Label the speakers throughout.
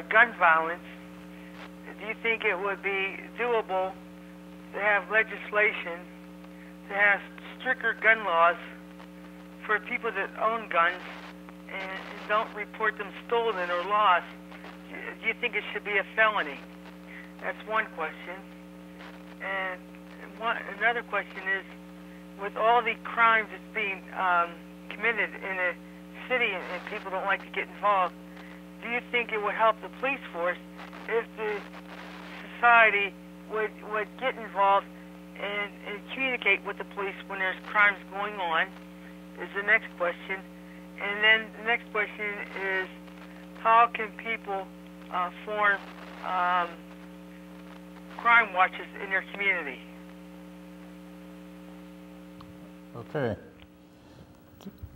Speaker 1: gun violence, do you think it would be doable to have legislation to have stricter gun laws for people that own guns and don't report them stolen or lost? Do you think it should be a felony? That's one question. And another question is, with all the crimes that's being committed in a city and people don't like to get involved, do you think it would help the police force if the society would get involved and communicate with the police when there's crimes going on, is the next question. And then the next question is, how can people form crime watches in their community?
Speaker 2: Okay.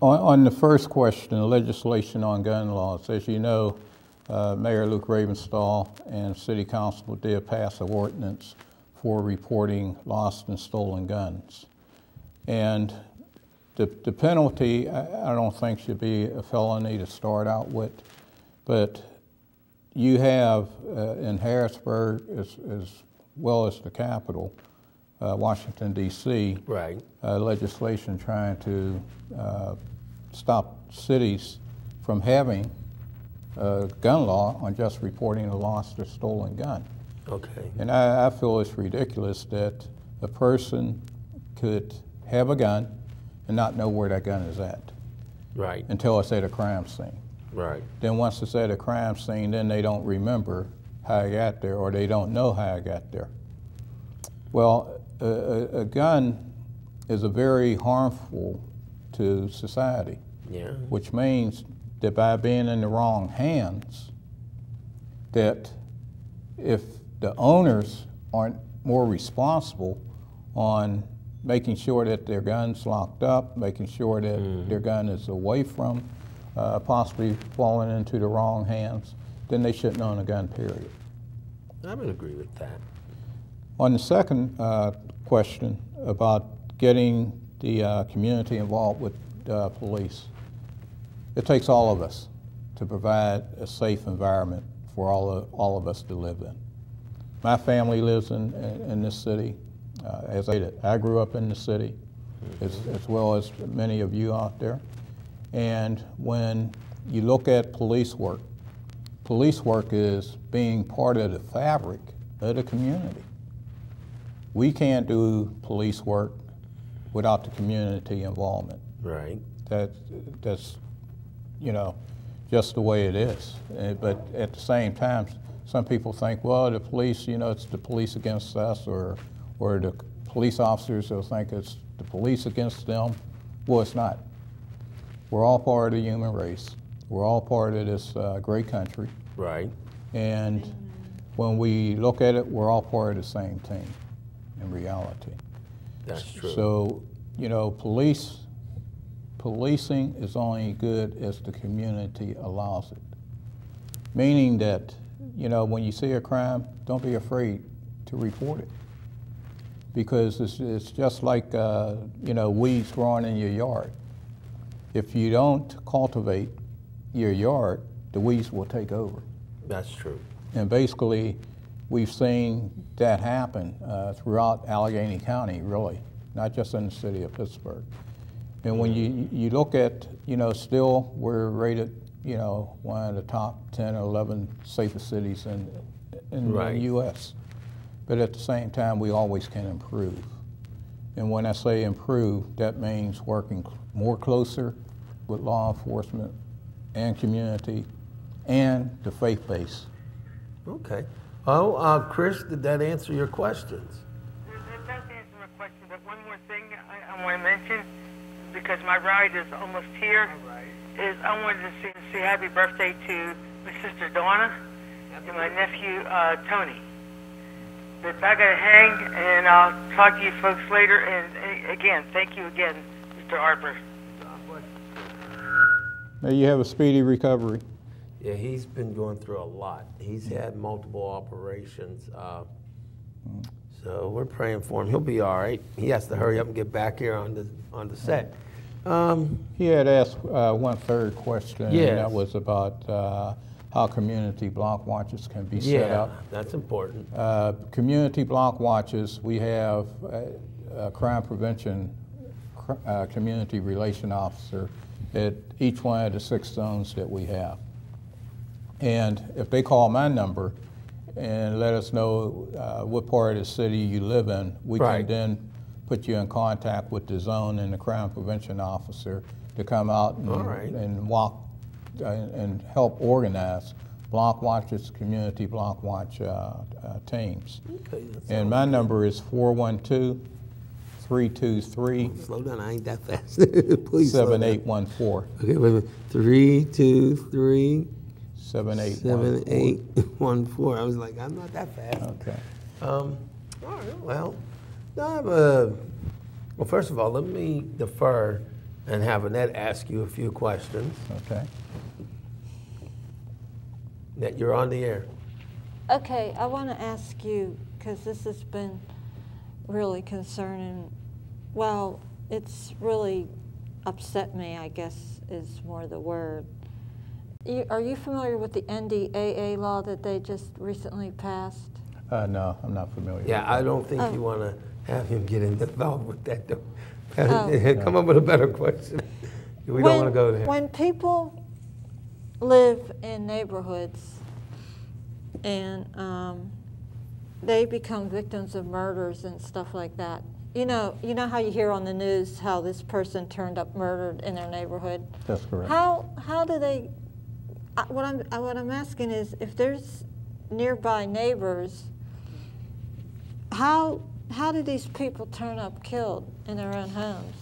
Speaker 2: On the first question, legislation on gun laws, as you know, Mayor Luke Ravenstahl and City Council did pass an ordinance for reporting lost and stolen guns. And the penalty, I don't think should be a felony to start out with, but you have in Harrisburg as well as the capital, Washington, D.C.,
Speaker 3: right,
Speaker 2: legislation trying to stop cities from having a gun law on just reporting a lost or stolen gun.
Speaker 3: Okay.
Speaker 2: And I feel it's ridiculous that a person could have a gun and not know where that gun is at.
Speaker 3: Right.
Speaker 2: Until it's at a crime scene.
Speaker 3: Right.
Speaker 2: Then once it's at a crime scene, then they don't remember how I got there, or they don't know how I got there. Well, a gun is a very harmful to society.
Speaker 3: Yeah.
Speaker 2: Which means that by being in the wrong hands, that if the owners aren't more responsible on making sure that their gun's locked up, making sure that their gun is away from possibly falling into the wrong hands, then they shouldn't own a gun, period.
Speaker 3: I would agree with that.
Speaker 2: On the second question about getting the community involved with police, it takes all of us to provide a safe environment for all of us to live in. My family lives in this city. As I grew up in the city, as well as many of you out there. And when you look at police work is being part of the fabric of the community. We can't do police work without the community involvement.
Speaker 3: Right.
Speaker 2: That's you know, just the way it is. But at the same time, some people think, well, the police, you know, it's the police against us, or the police officers will think it's the police against them. Well, it's not. We're all part of the human race. We're all part of this great country.
Speaker 3: Right.
Speaker 2: And when we look at it, we're all part of the same team in reality.
Speaker 3: That's true.
Speaker 2: So, you know, policing is only good as the community allows it. Meaning that, you know, when you see a crime, don't be afraid to report it. Because it's just like, you know, weeds growing in your yard. If you don't cultivate your yard, the weeds will take over.
Speaker 3: That's true.
Speaker 2: And basically, we've seen that happen throughout Allegheny County, really, not just in the city of Pittsburgh. And when you look at, you know, still we're rated, you know, one of the top 10 or 11 safest cities in the U.S. But at the same time, we always can improve. And when I say improve, that means working more closer with law enforcement and community and the faith base.
Speaker 3: Okay. Oh, Chris, did that answer your questions?
Speaker 1: It does answer my question, but one more thing I want to mention, because my ride is almost here, is I wanted to say happy birthday to my sister Donna and my nephew Tony. But I got to hang, and I'll talk to you folks later. And again, thank you again, Mr. Harper.
Speaker 2: May you have a speedy recovery.
Speaker 3: Yeah, he's been going through a lot. He's had multiple operations. So we're praying for him. He'll be all right. He has to hurry up and get back here on the set.
Speaker 2: He had asked one third question,
Speaker 3: yes.
Speaker 2: and that was about how community block watches can be set up.
Speaker 3: Yeah, that's important.
Speaker 2: Community block watches, we have a crime prevention community relation officer at each one of the 6 zones that we have. And if they call my number and let us know what part of the city you live in, we can then put you in contact with the zone and the crime prevention officer to come out and walk and help organize block watches, community block watch teams.
Speaker 3: Okay,
Speaker 2: and my number is 412-323.
Speaker 3: Slow down, I ain't that fast. Please
Speaker 2: 7814.
Speaker 3: Okay, wait a minute. 323
Speaker 2: 7814.
Speaker 3: I was like, I'm not that fast.
Speaker 2: Okay.
Speaker 3: All right, well, well, first of all, let me defer and have Annette ask you a few questions.
Speaker 2: Okay.
Speaker 3: Annette, you're on the air.
Speaker 4: Okay, I want to ask you, because this has been really concerning. Well, it's really upset me, I guess is more the word. Are you familiar with the NDAA law that they just recently passed?
Speaker 2: No, I'm not familiar with that.
Speaker 3: I don't think you want to have him get involved with that, though. Come up with a better question. We don't want to go there.
Speaker 4: When people live in neighborhoods and they become victims of murders and stuff like that, you know how you hear on the news how this person turned up murdered in their neighborhood?
Speaker 2: That's correct.
Speaker 4: How do they? What I'm asking is, if there's nearby neighbors, how do these people turn up killed in their own homes?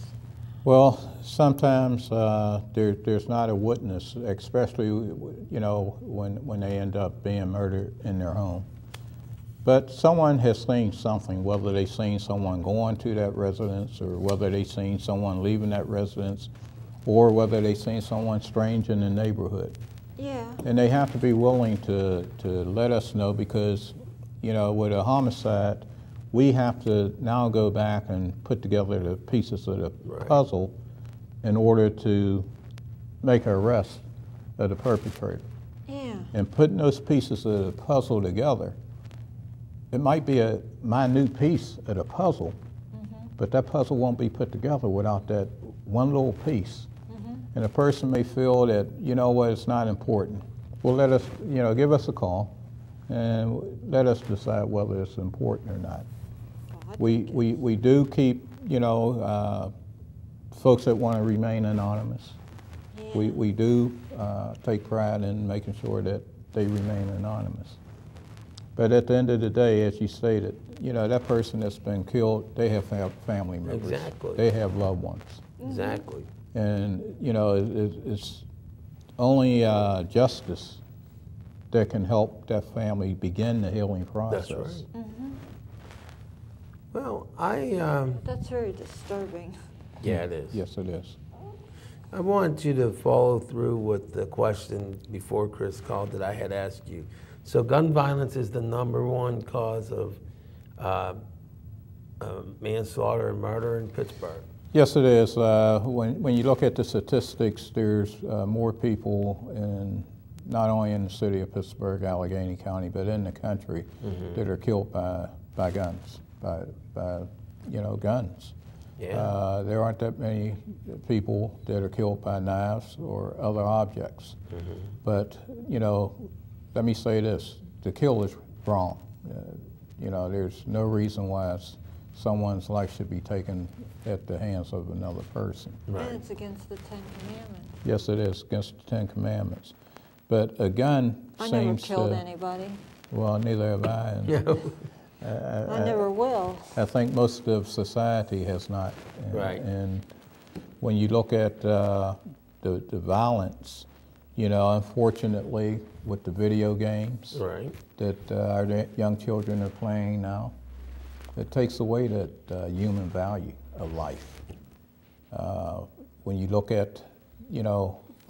Speaker 2: Well, sometimes there's not a witness, especially when they end up being murdered in their home. But someone has seen something, whether they've seen someone going to that residence, or whether they've seen someone leaving that residence, or whether they've seen someone strange in the neighborhood.
Speaker 4: Yeah.
Speaker 2: And they have to be willing to let us know, because, with a homicide, we have to now go back and put together the pieces of the puzzle in order to make an arrest of the perpetrator.
Speaker 4: Yeah.
Speaker 2: And putting those pieces of the puzzle together, it might be a minute piece of the puzzle, but that puzzle won't be put together without that one little piece. And a person may feel that, it's not important. Well, let us, give us a call and let us decide whether it's important or not. We do keep, folks that want to remain anonymous.
Speaker 4: Yeah.
Speaker 2: We do take pride in making sure that they remain anonymous. But at the end of the day, as you stated, that person that's been killed, they have family members.
Speaker 3: Exactly.
Speaker 2: They have loved ones.
Speaker 3: Exactly.
Speaker 2: And, it's only justice that can help that family begin the healing process.
Speaker 3: That's right.
Speaker 4: Mm-hmm.
Speaker 3: Well,
Speaker 4: That's very disturbing.
Speaker 3: yeah, it is.
Speaker 2: Yes, it is.
Speaker 3: I want you to follow through with the question before Chris called that I had asked you. So gun violence is the #1 cause of manslaughter and murder in Pittsburgh.
Speaker 2: Yes, it is. When you look at the statistics, there's more people not only in the city of Pittsburgh, Allegheny County, but in the country that are killed by guns, by guns.
Speaker 3: Yeah.
Speaker 2: There aren't that many people that are killed by knives or other objects. But, let me say this, the kill is wrong. There's no reason why someone's life should be taken at the hands of another person.
Speaker 3: Right.
Speaker 4: And it's against the 10 Commandments.
Speaker 2: Yes, it is, against the 10 Commandments. But a gun
Speaker 4: I
Speaker 2: seems
Speaker 4: never killed anybody.
Speaker 2: Well, neither have I. And
Speaker 4: I never will.
Speaker 2: I think most of society has not.
Speaker 3: Right.
Speaker 2: And when you look at the violence, unfortunately, with the video games that our young children are playing now, it takes away that human value of life. When you look at,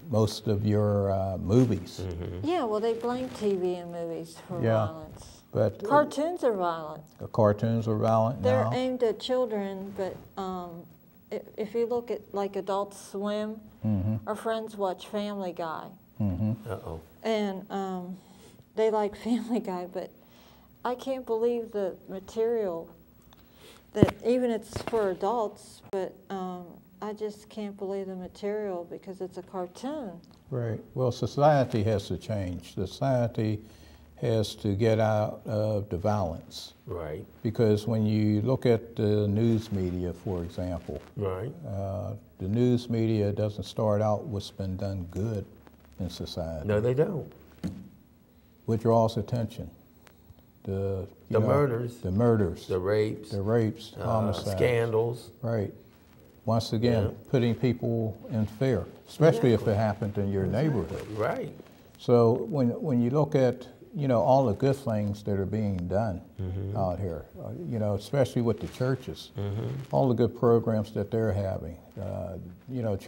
Speaker 2: most of your movies.
Speaker 4: Yeah, well, they blame TV and movies for violence.
Speaker 2: But
Speaker 4: cartoons are violent.
Speaker 2: Cartoons are violent
Speaker 4: They're
Speaker 2: now.
Speaker 4: aimed at children, but if you look at like Adult Swim, our friends watch Family Guy.
Speaker 3: Uh-oh.
Speaker 4: And they like Family Guy, but I can't believe the material that even it's for adults, but I just can't believe the material because it's a cartoon.
Speaker 2: Right. Well, society has to change. Society has to get out of the violence.
Speaker 3: Right.
Speaker 2: Because when you look at the news media, for example,
Speaker 3: Right.
Speaker 2: The news media doesn't start out what's been done good in society.
Speaker 3: No, they don't.
Speaker 2: What draws attention? The
Speaker 3: murders.
Speaker 2: The murders.
Speaker 3: The rapes.
Speaker 2: The rapes, homicides.
Speaker 3: Scandals.
Speaker 2: Right. Once again,
Speaker 3: Yeah.
Speaker 2: putting people in fear, especially if it happened in your neighborhood.
Speaker 3: Right.
Speaker 2: So when you look at, all the good things that are being done out here, especially with the churches, all the good programs that they're having, church